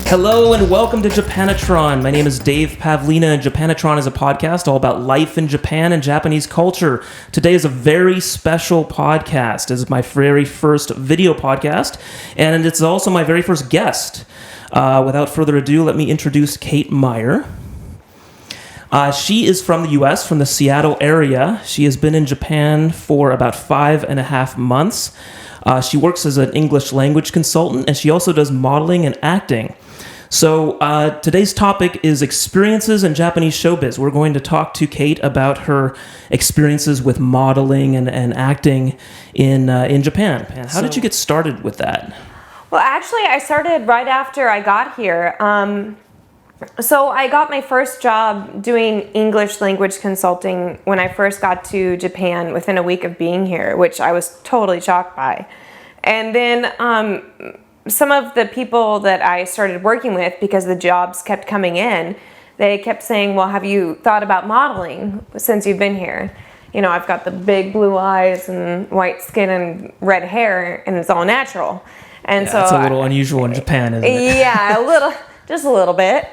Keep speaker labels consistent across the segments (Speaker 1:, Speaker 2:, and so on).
Speaker 1: Hello and welcome to Japanatron. My name is Dave Pavlina, and Japanatron is a podcast all about life in Japan and Japanese culture. Today is a very special podcast. This is my very first video podcast, and it's also my very first guest. Without further ado, let me introduce Kate Meyer. She is from the U.S., from the Seattle area. She has been in Japan for about 5.5 months. She works as an English language consultant, and she also does modeling and acting. So today's topic is experiences in Japanese showbiz. We're going to talk to Kate about her experiences with modeling and acting in Japan. How did you get started with that?
Speaker 2: Well, actually, I started right after I got here. So I got my first job doing English language consulting when I first got to Japan within a week of being here, which I was totally shocked by. And then some of the people that I started working with, because the jobs kept coming in, they kept saying, well, have you thought about modeling since you've been here? You know, I've got the big blue eyes and white skin and red hair, and it's all natural. And
Speaker 1: yeah,
Speaker 2: so
Speaker 1: it's a little unusual in Japan, isn't it?
Speaker 2: Yeah, just a little bit.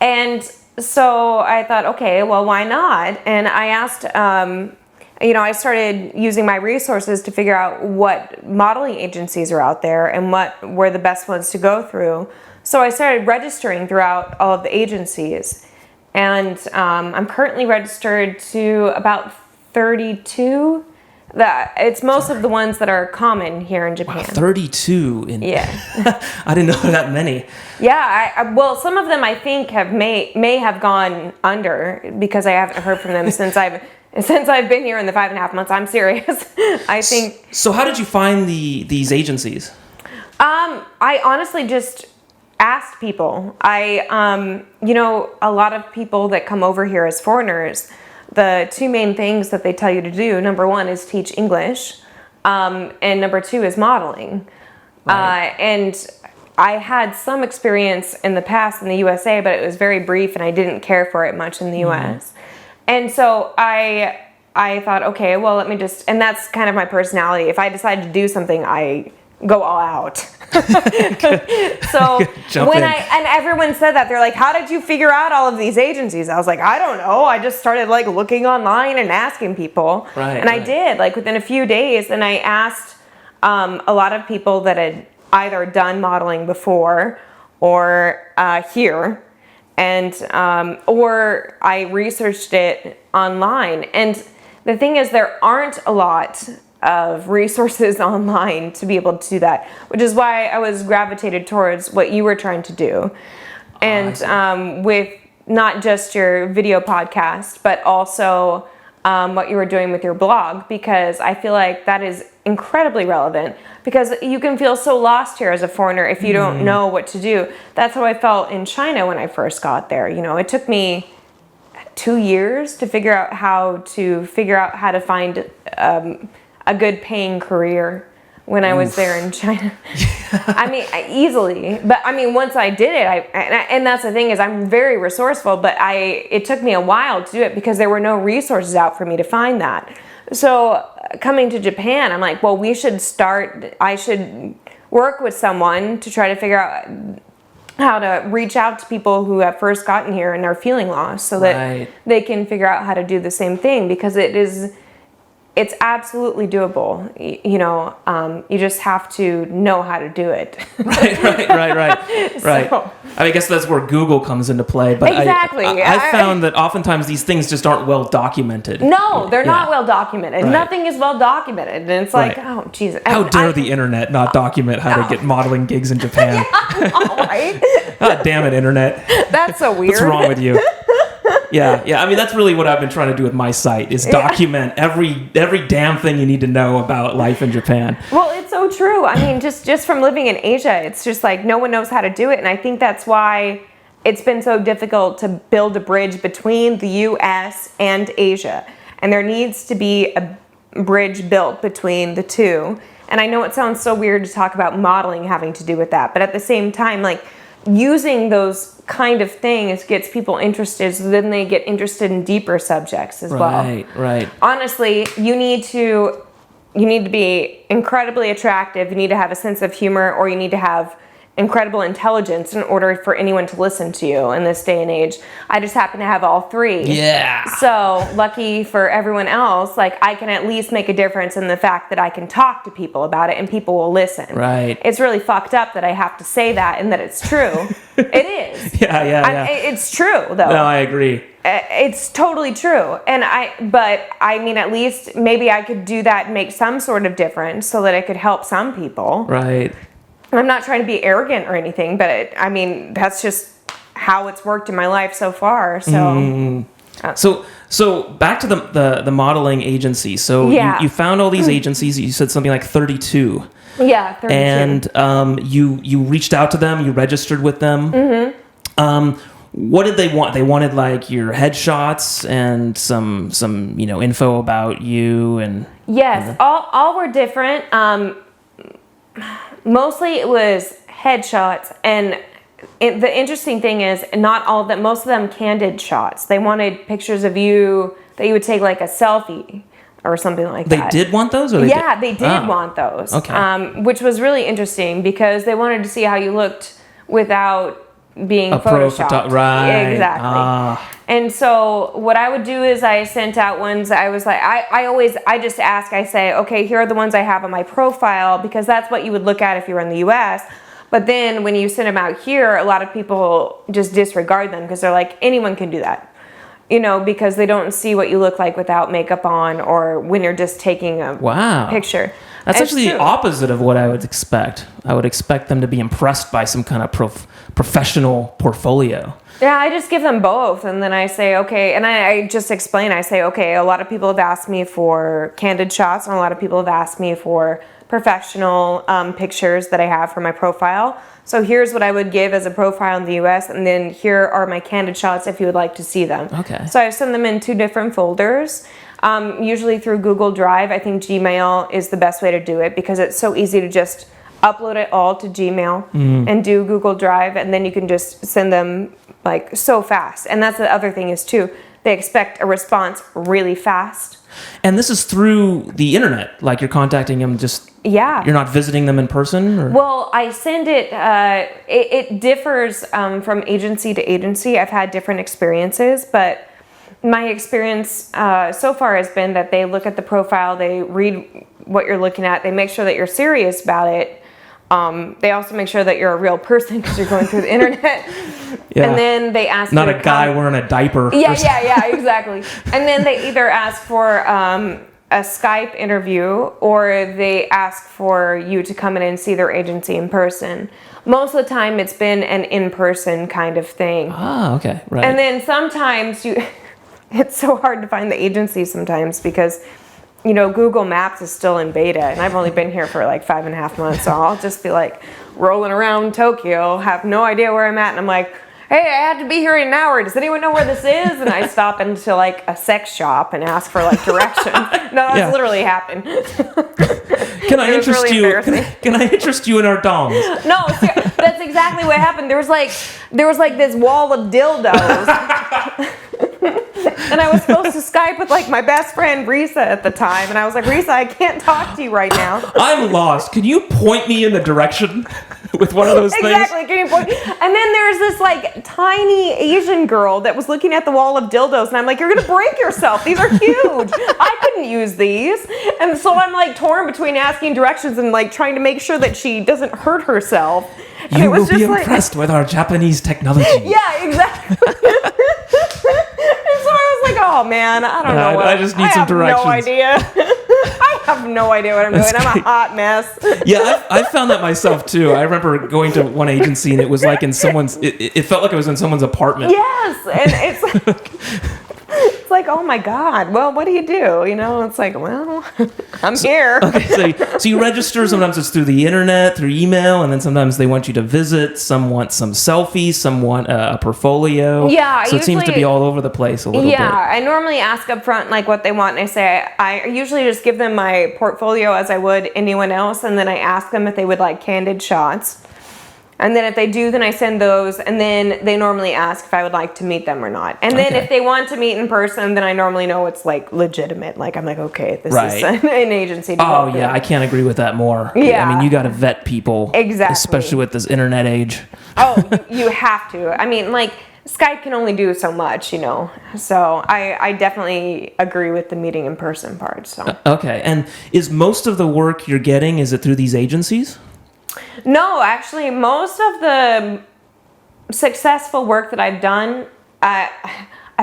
Speaker 2: And so I thought, okay, well, why not? And I asked, I started using my resources to figure out what modeling agencies are out there and what were the best ones to go through. So I started registering throughout all of the agencies. And I'm currently registered to about 32. It's most of the ones that are common here in Japan.
Speaker 1: Wow, 32 in
Speaker 2: Yeah.
Speaker 1: I didn't know that many.
Speaker 2: Yeah, well, some of them I think may have gone under because I haven't heard from them since I've been here in the 5.5 months. I'm serious. I think.
Speaker 1: So how did you find these agencies?
Speaker 2: I honestly just asked people. A lot of people that come over here as foreigners, the two main things that they tell you to do, number one is teach English, and number two is modeling. Right. And I had some experience in the past in the USA, but it was very brief and I didn't care for it much in the US. And so I thought, okay, well, let me and that's kind of my personality. If I decide to do something, I go all out. So and everyone said that, they're like, how did you figure out all of these agencies? I was like, I don't know. I just started looking online and asking people.
Speaker 1: Right,
Speaker 2: and I did within a few days. And I asked a lot of people that had either done modeling before or here. And or I researched it online. And the thing is, there aren't a lot of resources online to be able to do that, which is why I was gravitated towards what you were trying to do. And with not just your video podcast, but also what you were doing with your blog, because I feel like that is incredibly relevant, because you can feel so lost here as a foreigner if you don't know what to do. That's how I felt in China when I first got there. You know, it took me 2 years to figure out how to find a good paying career when I was there in China. I mean, easily. But I mean, once I did it, and that's the thing, is I'm very resourceful, but it took me a while to do it because there were no resources out for me to find that. So coming to Japan, I'm like, well, I should work with someone to try to figure out how to reach out to people who have first gotten here and are feeling lost, so that they can figure out how to do the same thing, because it's absolutely doable. You just have to know how to do it. Right.
Speaker 1: So, I guess that's where Google comes into play. But
Speaker 2: exactly.
Speaker 1: I found that oftentimes these things just aren't well documented.
Speaker 2: No, they're not well documented. Right. Nothing is well documented. And it's like, oh, Jesus.
Speaker 1: How dare the internet not document how to get modeling gigs in Japan?
Speaker 2: Right?
Speaker 1: God damn it, internet.
Speaker 2: That's so weird.
Speaker 1: What's wrong with you? Yeah. I mean, that's really what I've been trying to do with my site, is document every damn thing you need to know about life in Japan.
Speaker 2: Well, it's so true. I mean, just from living in Asia, it's just like no one knows how to do it. And I think that's why it's been so difficult to build a bridge between the US and Asia. And there needs to be a bridge built between the two. And I know it sounds so weird to talk about modeling having to do with that, but at the same time, using those kind of things gets people interested, so then they get interested in deeper subjects as well.
Speaker 1: Right.
Speaker 2: Honestly, you need to be incredibly attractive. You need to have a sense of humor, or you need to have incredible intelligence in order for anyone to listen to you in this day and age. I just happen to have all three.
Speaker 1: Yeah.
Speaker 2: So lucky for everyone else, like I can at least make a difference in the fact that I can talk to people about it and people will listen.
Speaker 1: Right.
Speaker 2: It's really fucked up that I have to say that and that it's true. It is.
Speaker 1: Yeah.
Speaker 2: It's true though.
Speaker 1: No, I agree.
Speaker 2: It's totally true. But I mean, at least maybe I could do that and make some sort of difference so that it could help some people.
Speaker 1: Right.
Speaker 2: I'm not trying to be arrogant or anything, but I mean, that's just how it's worked in my life so far. So,
Speaker 1: So back to the modeling agency. So you found all these agencies. You said something like 32.
Speaker 2: Yeah, 32.
Speaker 1: And you reached out to them. You registered with them. Mm-hmm. What did they want? They wanted like your headshots and some info about you and.
Speaker 2: Yes, all were different. Mostly it was headshots, and the interesting thing is not all of them. Most of them candid shots. They wanted pictures of you that you would take like a selfie or something like that.
Speaker 1: They did want those, or
Speaker 2: they did want those.
Speaker 1: Okay.
Speaker 2: Which was really interesting because they wanted to see how you looked without being photoshopped.
Speaker 1: Right.
Speaker 2: Exactly. And so what I would do is I sent out ones. I was like, I just ask. I say, okay, here are the ones I have on my profile, because that's what you would look at if you were in the U.S. But then when you send them out here, a lot of people just disregard them because they're like, anyone can do that. Because they don't see what you look like without makeup on, or when you're just taking a picture.
Speaker 1: That's actually the opposite of what I would expect. I would expect them to be impressed by some kind of professional portfolio.
Speaker 2: Yeah, I just give them both, and then I say, okay, and I just explain. I say, okay, a lot of people have asked me for candid shots, and a lot of people have asked me for professional pictures that I have for my profile. So here's what I would give as a profile in the US, and then here are my candid shots if you would like to see them.
Speaker 1: Okay.
Speaker 2: So I send them in 2 different folders, usually through Google Drive. I think Gmail is the best way to do it because it's so easy to just upload it all to Gmail and do Google Drive, and then you can just send them like so fast. And that's the other thing is too, they expect a response really fast.
Speaker 1: And this is through the internet, like you're contacting them you're not visiting them in person? Or?
Speaker 2: Well, I send it, it differs from agency to agency. I've had different experiences, but my experience so far has been that they look at the profile, they read what you're looking at, they make sure that you're serious about it. They also make sure that you're a real person because you're going through the internet.
Speaker 1: Yeah.
Speaker 2: And then they ask
Speaker 1: not a guy wearing a diaper.
Speaker 2: Yeah, exactly. And then they either ask for a Skype interview, or they ask for you to come in and see their agency in person. Most of the time it's been an in-person kind of thing.
Speaker 1: Ah, okay, right.
Speaker 2: And then sometimes it's so hard to find the agency sometimes because Google Maps is still in beta, and I've only been here for like 5.5 months, so I'll just be like rolling around Tokyo, have no idea where I'm at, and I'm like, hey, I had to be here in an hour. Does anyone know where this is? And I stop into like a sex shop and ask for like directions. No, that's literally happened.
Speaker 1: Can I interest you? Can I interest you in our dongs?
Speaker 2: No, that's exactly what happened. There was like this wall of dildos. And I was supposed to Skype with like my best friend Risa at the time, and I was like, Risa, I can't talk to you right now.
Speaker 1: I'm lost. Can you point me in the direction with one of those things?
Speaker 2: Exactly. Can you point? And then there's this like tiny Asian girl that was looking at the wall of dildos, and I'm like, you're gonna break yourself. These are huge. I couldn't use these. And so I'm like torn between asking directions and like trying to make sure that she doesn't hurt herself. And
Speaker 1: you will be impressed with our Japanese technology.
Speaker 2: Yeah, exactly. So I was like, oh man, I don't know what.
Speaker 1: I just need some directions.
Speaker 2: I have no idea. I have no idea what I'm doing. I'm a hot mess.
Speaker 1: Yeah, I found that myself too. I remember going to one agency and it was like in someone's, it felt like it was in someone's apartment.
Speaker 2: Yes, and it's like, it's like, oh my God, well, what do? It's like, well, I'm here.
Speaker 1: Okay, so you register, sometimes it's through the internet, through email, and then sometimes they want you to visit, some want some selfies, some want a portfolio.
Speaker 2: Yeah,
Speaker 1: so it seems to be all over the place a little bit.
Speaker 2: Yeah, I normally ask up front like what they want, and I say, I usually just give them my portfolio as I would anyone else, and then I ask them if they would like candid shots. And then if they do, then I send those, and then they normally ask if I would like to meet them or not. And then if they want to meet in person, then I normally know it's like legitimate. Like I'm like, okay, this is an agency.
Speaker 1: Oh yeah, I can't agree with that more.
Speaker 2: Yeah.
Speaker 1: I mean, you got to vet people.
Speaker 2: Exactly.
Speaker 1: Especially with this internet age.
Speaker 2: Oh, you have to. I mean, like Skype can only do so much, you know. So I definitely agree with the meeting in person part. So
Speaker 1: okay, and is most of the work you're getting, is it through these agencies?
Speaker 2: No, actually, most of the successful work that I've done, I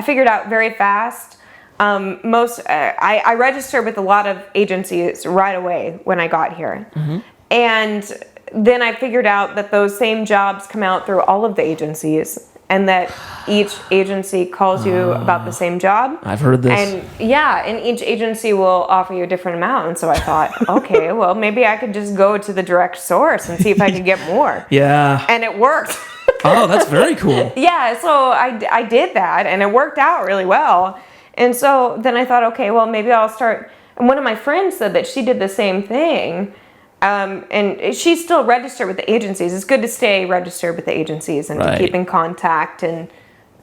Speaker 2: figured out very fast. I registered with a lot of agencies right away when I got here. Mm-hmm. And then I figured out that those same jobs come out through all of the agencies, and that each agency calls you about the same job.
Speaker 1: I've heard this.
Speaker 2: And each agency will offer you a different amount. And so I thought, okay, well, maybe I could just go to the direct source and see if I could get more.
Speaker 1: Yeah.
Speaker 2: And it worked.
Speaker 1: Oh, that's very cool.
Speaker 2: Yeah, so I did that, and it worked out really well. And so then I thought, okay, well, maybe I'll start. And one of my friends said that she did the same thing. And she's still registered with the agencies. It's good to stay registered with the agencies and to keep in contact and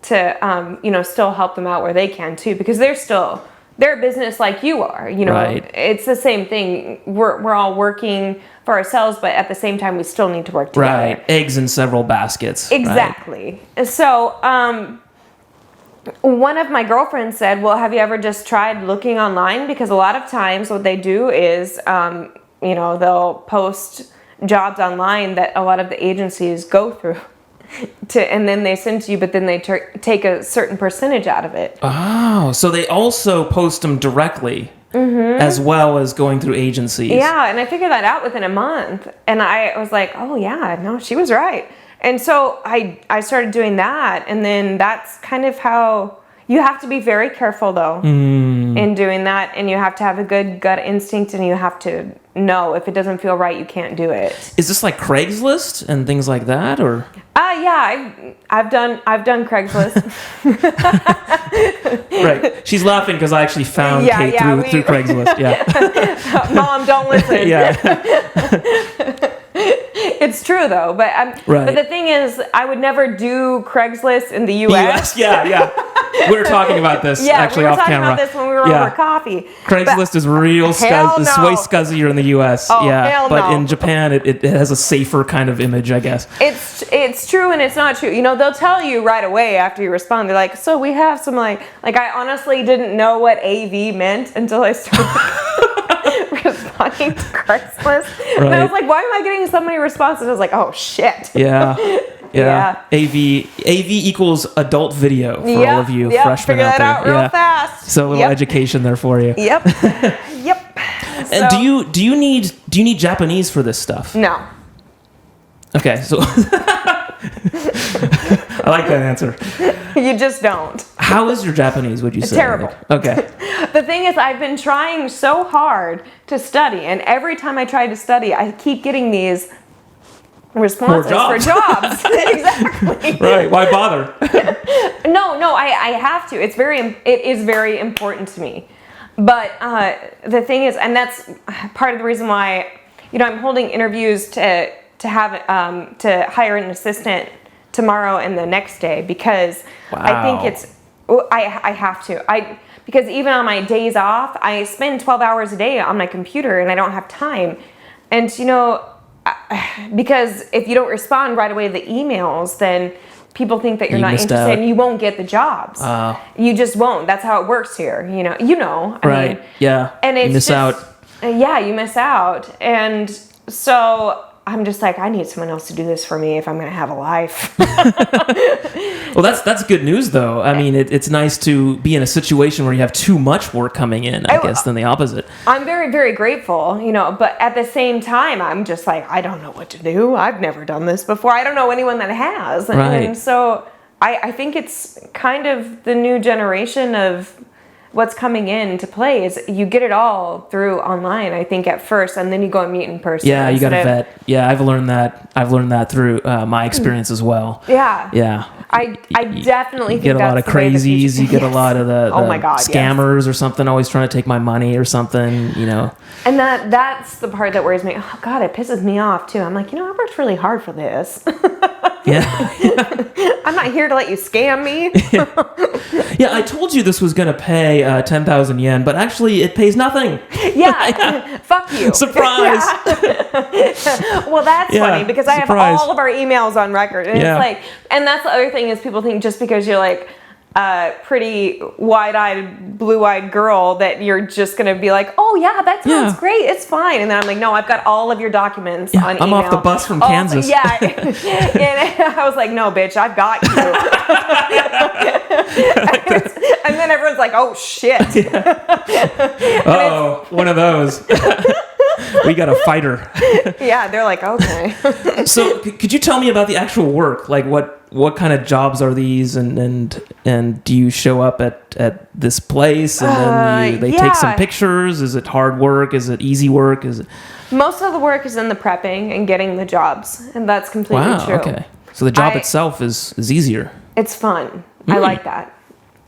Speaker 2: to, still help them out where they can too, because they're a business like you are, you know. It's the same thing. We're all working for ourselves, but at the same time, we still need to work together.
Speaker 1: Right. Eggs in several baskets.
Speaker 2: Exactly. Right. So, one of my girlfriends said, well, have you ever just tried looking online? Because a lot of times what they do is, they'll post jobs online that a lot of the agencies go through and then they send to you, but then they take a certain percentage out of it.
Speaker 1: Oh, so they also post them directly as well as going through agencies.
Speaker 2: Yeah, and I figured that out within a month. And I was like, oh yeah, no, she was right. And so I started doing that, and then that's kind of how. You have to be very careful, though, in doing that, and you have to have a good gut instinct, and you have to know if it doesn't feel right, you can't do it.
Speaker 1: Is this like Craigslist and things like that, or?
Speaker 2: Yeah, I've done Craigslist.
Speaker 1: Right. She's laughing because I actually found Kate through Craigslist. Yeah.
Speaker 2: Mom, don't listen.
Speaker 1: Yeah.
Speaker 2: It's true though, but the thing is, I would never do Craigslist in the U.S.
Speaker 1: Yeah. We were talking about this actually off camera.
Speaker 2: We were talking about this when we were over coffee.
Speaker 1: Craigslist is real way scuzzier in the U.S. But in Japan, it has a safer kind of image, I guess.
Speaker 2: It's true and it's not true. You know, they'll tell you right away after you respond. They're like, so we have some like I honestly didn't know what AV meant until I started responding to Craigslist. Right. And I was like, why am I getting so many responses? I was like, oh shit.
Speaker 1: Yeah. AV equals adult video for all of you freshmen
Speaker 2: figure
Speaker 1: out
Speaker 2: that
Speaker 1: there.
Speaker 2: Out real fast.
Speaker 1: So a little education there for you.
Speaker 2: Yep.
Speaker 1: And do you need Japanese for this stuff?
Speaker 2: No.
Speaker 1: Okay, so I like that answer.
Speaker 2: You just don't.
Speaker 1: How is your Japanese, would you say?
Speaker 2: Terrible.
Speaker 1: Okay.
Speaker 2: The thing is, I've been trying so hard to study, and every time I try to study, I keep getting these responses for jobs. Exactly.
Speaker 1: Right. Why bother?
Speaker 2: No, I have to. It is very important to me. But the thing is, and that's part of the reason why, I'm holding interviews to hire an assistant tomorrow and the next day, because I think I have to. Because even on my days off, I spend 12 hours a day on my computer and I don't have time. And because if you don't respond right away to the emails, then people think that you're not interested and you won't get the jobs. You just won't. That's how it works here. I mean,
Speaker 1: yeah.
Speaker 2: And it's
Speaker 1: you miss out.
Speaker 2: Yeah, you miss out. And so I'm just like, I need someone else to do this for me if I'm going to have a life.
Speaker 1: Well, that's good news, though. I mean, it's nice to be in a situation where you have too much work coming in, I guess, than the opposite.
Speaker 2: I'm very, very grateful, but at the same time, I'm just like, I don't know what to do. I've never done this before. I don't know anyone that has.
Speaker 1: Right.
Speaker 2: And so I think it's kind of the new generation of what's coming into play is you get it all through online, I think, at first, and then you go and meet in person.
Speaker 1: Yeah, you got to vet. Yeah, I've learned that through my experience as well.
Speaker 2: Yeah.
Speaker 1: Yeah.
Speaker 2: I definitely think
Speaker 1: get a lot of
Speaker 2: that's the way the
Speaker 1: crazies.
Speaker 2: future-
Speaker 1: You get a
Speaker 2: Yes.
Speaker 1: lot of the
Speaker 2: Oh my God, yes.
Speaker 1: scammers or something, always trying to take my money or something, you know.
Speaker 2: And that's the part that worries me. Oh God, it pisses me off too. I'm like, I worked really hard for this.
Speaker 1: Yeah.
Speaker 2: I'm not here to let you scam me.
Speaker 1: Yeah, I told you this was going to pay 10,000 yen, but actually it pays nothing.
Speaker 2: Yeah, fuck you.
Speaker 1: Surprise.
Speaker 2: Well, that's
Speaker 1: Yeah,
Speaker 2: funny because I have
Speaker 1: surprise.
Speaker 2: all of our emails on record. And
Speaker 1: Yeah.
Speaker 2: it's like, and that's the other thing is people think just because you're like a pretty wide-eyed, blue-eyed girl that you're just going to be like, oh yeah, that sounds
Speaker 1: Yeah.
Speaker 2: great. It's fine. And then I'm like, no, I've got all of your documents on email.
Speaker 1: I'm off the bus from Kansas.
Speaker 2: Yeah. And I was like, no, bitch, I've got you. And then everyone's like, oh shit.
Speaker 1: Oh, one of those. We got a fighter.
Speaker 2: Yeah, they're like, okay.
Speaker 1: So could you tell me about the actual work? Like what kind of jobs are these, and do you show up at this place and then they take some
Speaker 2: yeah.
Speaker 1: pictures? Is it hard work? Is it easy work? Is it
Speaker 2: Most of the work is in the prepping and getting the jobs, and that's completely
Speaker 1: wow?
Speaker 2: true.
Speaker 1: Okay, so the job itself is easier.
Speaker 2: It's fun. I like that.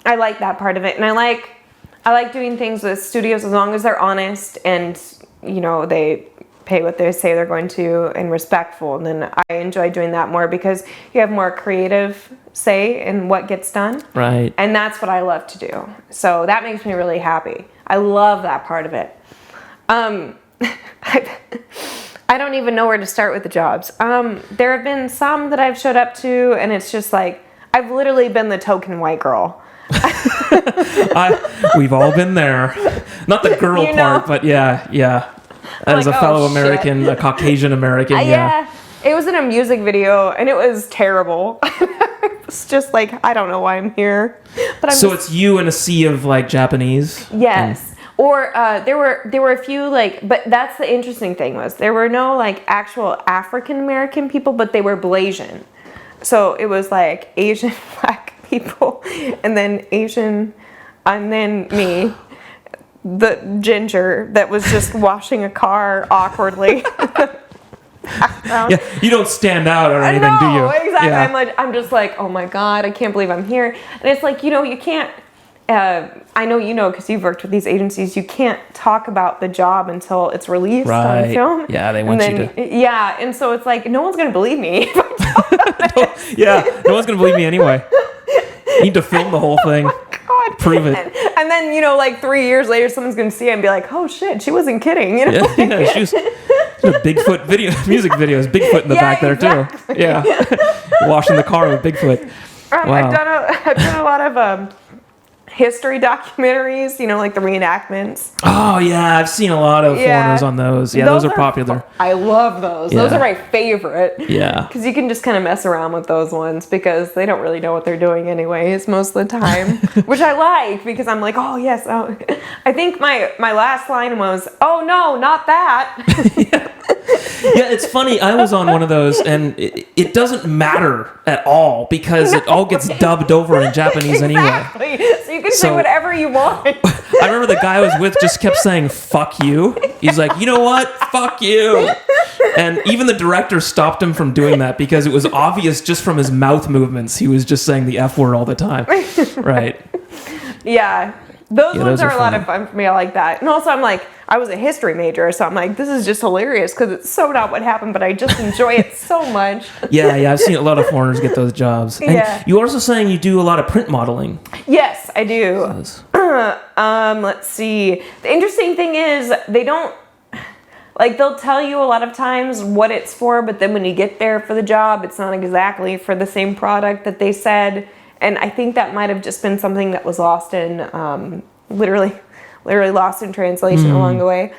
Speaker 2: I like that part of it, and I like doing things with studios as long as they're honest and they pay what they say they're going to and respectful. And then I enjoy doing that more because you have more creative say in what gets done.
Speaker 1: Right.
Speaker 2: And that's what I love to do. So that makes me really happy. I love that part of it. I don't even know where to start with the jobs. There have been some that I've showed up to, and it's just like, I've literally been the token white girl.
Speaker 1: We've all been there. Not the girl part, but yeah. As
Speaker 2: like,
Speaker 1: a fellow
Speaker 2: oh, shit.
Speaker 1: American, a Caucasian American,
Speaker 2: Yeah. It was in a music video, and it was terrible. It's just like, I don't know why I'm here. But
Speaker 1: So it's you in a sea of like Japanese?
Speaker 2: Yes. Or there were a few but that's the interesting thing was there were no like actual African American people, but they were Blasian. So it was like Asian black people, and then Asian, and then me, the ginger that was just washing a car awkwardly.
Speaker 1: Yeah, you don't stand out or anything, do you?
Speaker 2: Exactly.
Speaker 1: Yeah.
Speaker 2: I'm just like, oh my God, I can't believe I'm here. And it's like, you can't, I know because you've worked with these agencies, you can't talk about the job until it's released on film.
Speaker 1: Yeah, they want you to.
Speaker 2: Yeah, and so it's like, no one's going to believe me if I tell them this.
Speaker 1: Yeah, no one's going to believe me anyway. You need to film the whole thing.
Speaker 2: God.
Speaker 1: Prove it.
Speaker 2: And then, 3 years later, someone's going to see it and be like, oh shit, she wasn't kidding.
Speaker 1: Yeah, she was in a Bigfoot music videos. Bigfoot in the back there
Speaker 2: exactly.
Speaker 1: too. Yeah, washing the car with Bigfoot. Wow.
Speaker 2: I've done a lot of history documentaries, like the reenactments.
Speaker 1: Oh yeah, I've seen a lot of foreigners on those. Yeah, those are popular.
Speaker 2: I love those.
Speaker 1: Yeah.
Speaker 2: Those are my favorite.
Speaker 1: Yeah.
Speaker 2: Because you can just kind of mess around with those ones because they don't really know what they're doing anyways most of the time, which I like because I'm like, oh yes. Oh. I think my last line was, oh no, not that.
Speaker 1: Yeah, it's funny. I was on one of those, and it doesn't matter at all because it all gets dubbed over in Japanese
Speaker 2: exactly.
Speaker 1: anyway.
Speaker 2: So you can say whatever you want.
Speaker 1: I remember the guy I was with just kept saying, fuck you. He's like, you know what? Fuck you. And even the director stopped him from doing that because it was obvious just from his mouth movements. He was just saying the F word all the time. Right.
Speaker 2: Yeah. Those ones are a lot
Speaker 1: funny.
Speaker 2: of fun for me. I like that. And also I'm like, I was a history major, so I'm like, this is just hilarious because it's so not what happened, but I just enjoy it so much.
Speaker 1: Yeah, I've seen a lot of foreigners get those jobs. And
Speaker 2: Yeah.
Speaker 1: you were also saying you do a lot of print modeling.
Speaker 2: Yes, I do. Let's see. The interesting thing is they don't, they'll tell you a lot of times what it's for, but then when you get there for the job, it's not exactly for the same product that they said. And I think that might have just been something that was lost in, literally lost in translation along the way.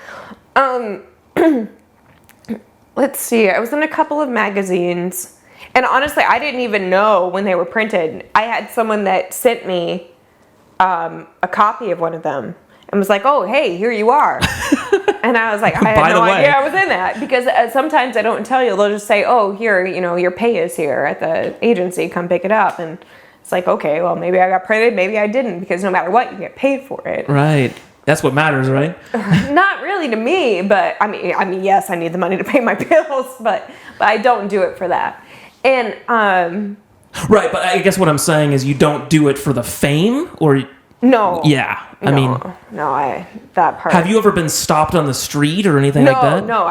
Speaker 2: Let's see. I was in a couple of magazines, and honestly, I didn't even know when they were printed. I had someone that sent me a copy of one of them and was like, oh, hey, here you are. And I was like, I had no idea I was in that because sometimes I don't tell you. They'll just say, oh, here, your pay is here at the agency. Come pick it up. And it's like, okay, well, maybe I got printed, maybe I didn't, because no matter what, you get paid for it.
Speaker 1: Right. That's what matters, right?
Speaker 2: Not really to me, but I mean, yes, I need the money to pay my bills, but I don't do it for that. And
Speaker 1: Right, but I guess what I'm saying is you don't do it for the fame, or...
Speaker 2: No.
Speaker 1: Yeah, I mean...
Speaker 2: that part.
Speaker 1: Have you ever been stopped on the street or anything like that?
Speaker 2: No,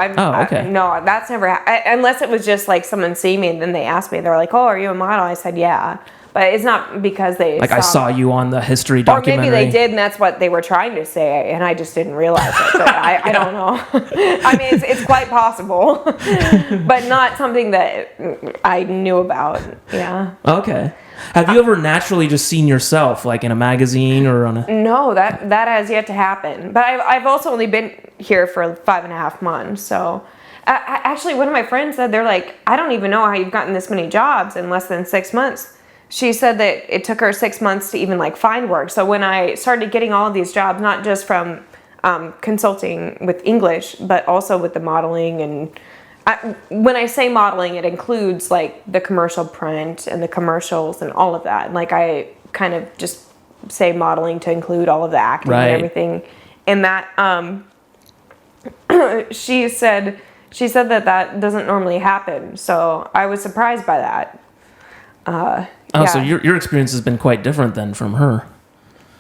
Speaker 2: no, that's never happened. Unless it was just like someone see me and then they asked me, they're like, "Oh, are you a model?" I said, "Yeah." But it's not because they
Speaker 1: I saw you on the history documentary.
Speaker 2: Or maybe they did, and that's what they were trying to say, and I just didn't realize it. So I don't know. I mean, it's quite possible, but not something that I knew about. Yeah.
Speaker 1: Okay. Have you ever naturally just seen yourself, like in a magazine or on a...
Speaker 2: No, that has yet to happen. But I've also only been here for 5.5 months, so... actually, one of my friends said, they're like, "I don't even know how you've gotten this many jobs in less than 6 months." She said that it took her 6 months to even like find work. So when I started getting all of these jobs, not just from consulting with English, but also with the modeling, and when I say modeling, it includes like the commercial print and the commercials and all of that. Like I kind of just say modeling to include all of the acting and everything. And that she said that doesn't normally happen. So I was surprised by that.
Speaker 1: So your experience has been quite different then from her.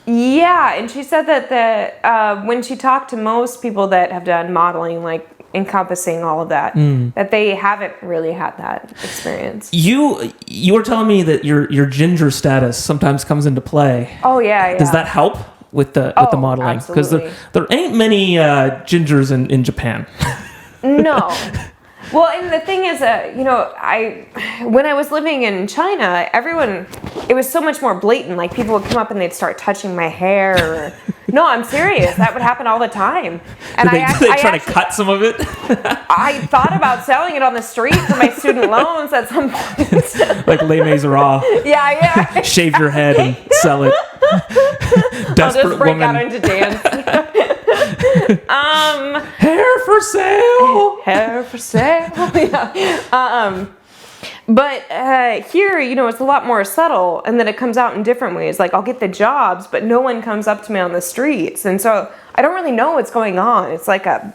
Speaker 2: Yeah, and she said that when she talked to most people that have done modeling, like encompassing all of that, that they haven't really had that experience.
Speaker 1: You were telling me that your ginger status sometimes comes into play.
Speaker 2: Oh yeah.
Speaker 1: Does that help with the modeling? Because there ain't many gingers in Japan.
Speaker 2: No. Well, and the thing is, when I was living in China, it was so much more blatant. Like people would come up and they'd start touching my hair. No, I'm serious. That would happen all the time. And
Speaker 1: Did they try to cut some of it?
Speaker 2: I thought about selling it on the street for my student loans at some point.
Speaker 1: Like Les Miserables.
Speaker 2: Yeah.
Speaker 1: Shave your head and sell it. Desperate
Speaker 2: I'll just break
Speaker 1: woman.
Speaker 2: out into dance.
Speaker 1: Hair for sale.
Speaker 2: Hair for sale. Yeah. But here, it's a lot more subtle, and then it comes out in different ways. Like I'll get the jobs, but no one comes up to me on the streets, and so I don't really know what's going on. It's like a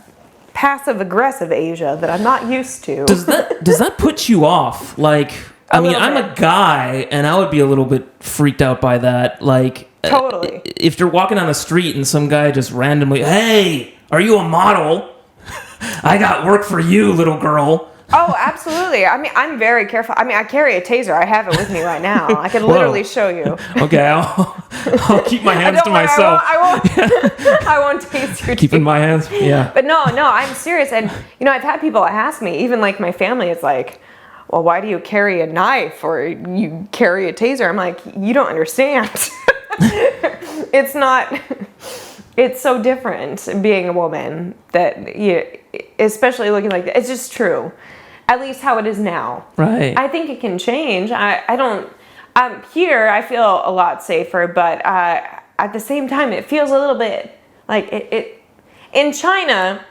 Speaker 2: passive-aggressive Asia that I'm not used to.
Speaker 1: Does that put you off? Like, I'm a guy, and I would be a little bit freaked out by that. Like,
Speaker 2: totally.
Speaker 1: If you're walking on the street and some guy just randomly, "Hey, are you a model? I got work for you, little girl."
Speaker 2: Oh, absolutely. I mean, I'm very careful. I mean, I carry a taser. I have it with me right now. I can literally show you.
Speaker 1: Okay, I'll keep my hands to myself.
Speaker 2: I won't taste your
Speaker 1: Keeping my hands, yeah.
Speaker 2: But no, I'm serious. And, I've had people ask me, even like my family, it's like, "Well, why do you carry a knife or you carry a taser?" I'm like, "You don't understand." It's not... It's so different being a woman that, especially looking like that. It's just true. At least how it is now.
Speaker 1: Right.
Speaker 2: I think it can change. I don't... here, I feel a lot safer, but at the same time, it feels a little bit like it... In China,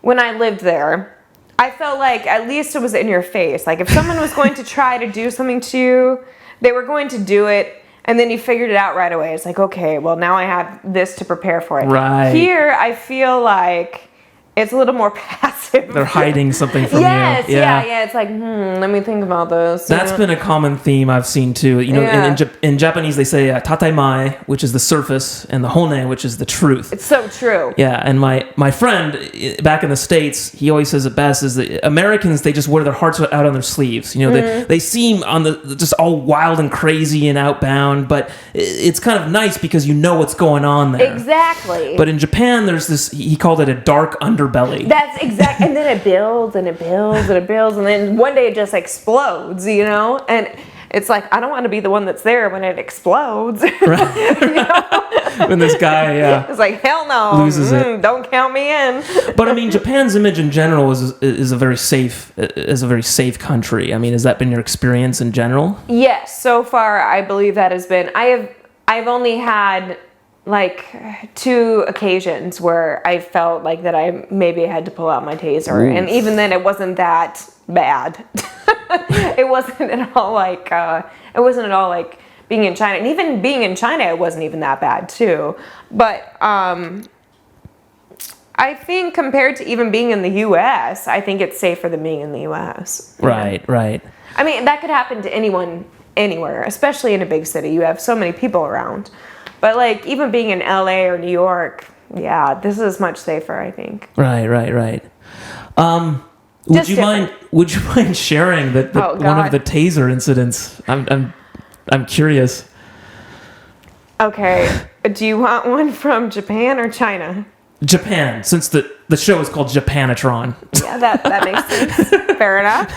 Speaker 2: when I lived there, I felt like at least it was in your face. Like if someone was going to try to do something to you, they were going to do it, and then you figured it out right away. It's like, okay, well, now I have this to prepare for it.
Speaker 1: Right.
Speaker 2: Here, I feel like it's a little more passive.
Speaker 1: They're hiding something from you.
Speaker 2: Yes, yeah. It's like, let me think about this.
Speaker 1: That's been a common theme I've seen too. In Japanese they say tataimai, which is the surface, and the hone, which is the truth.
Speaker 2: It's so true.
Speaker 1: Yeah, and my friend back in the States, he always says it best, is that Americans, they just wear their hearts out on their sleeves. They seem on the just all wild and crazy and outbound, but it's kind of nice because you know what's going on there.
Speaker 2: Exactly.
Speaker 1: But in Japan, there's this, he called it a dark underbelly.
Speaker 2: That's exact. And then it builds and it builds and it builds, and then one day it just explodes, and it's like, I don't want to be the one that's there when it explodes.
Speaker 1: Right. When this guy
Speaker 2: it's like, hell no,
Speaker 1: loses it.
Speaker 2: Don't count me in.
Speaker 1: But I mean, Japan's image in general is a very safe country. I mean, has that been your experience in general?
Speaker 2: Yes, so far I believe that has been. I've only had like 2 occasions where I felt like that I maybe had to pull out my taser. Oof. And even then it wasn't that bad. It wasn't at all like being in China. And even being in China, it wasn't even that bad too. But I think compared to even being in the US, I think it's safer than being in the US.
Speaker 1: Right.
Speaker 2: I mean, that could happen to anyone, anywhere, especially in a big city. You have so many people around. But like even being in LA or New York, yeah, this is much safer, I think.
Speaker 1: Right. Would you mind sharing one of the taser incidents? I'm curious.
Speaker 2: Okay. Do you want one from Japan or China?
Speaker 1: Japan, since the show is called Japanatron.
Speaker 2: Yeah, that makes sense. Fair enough.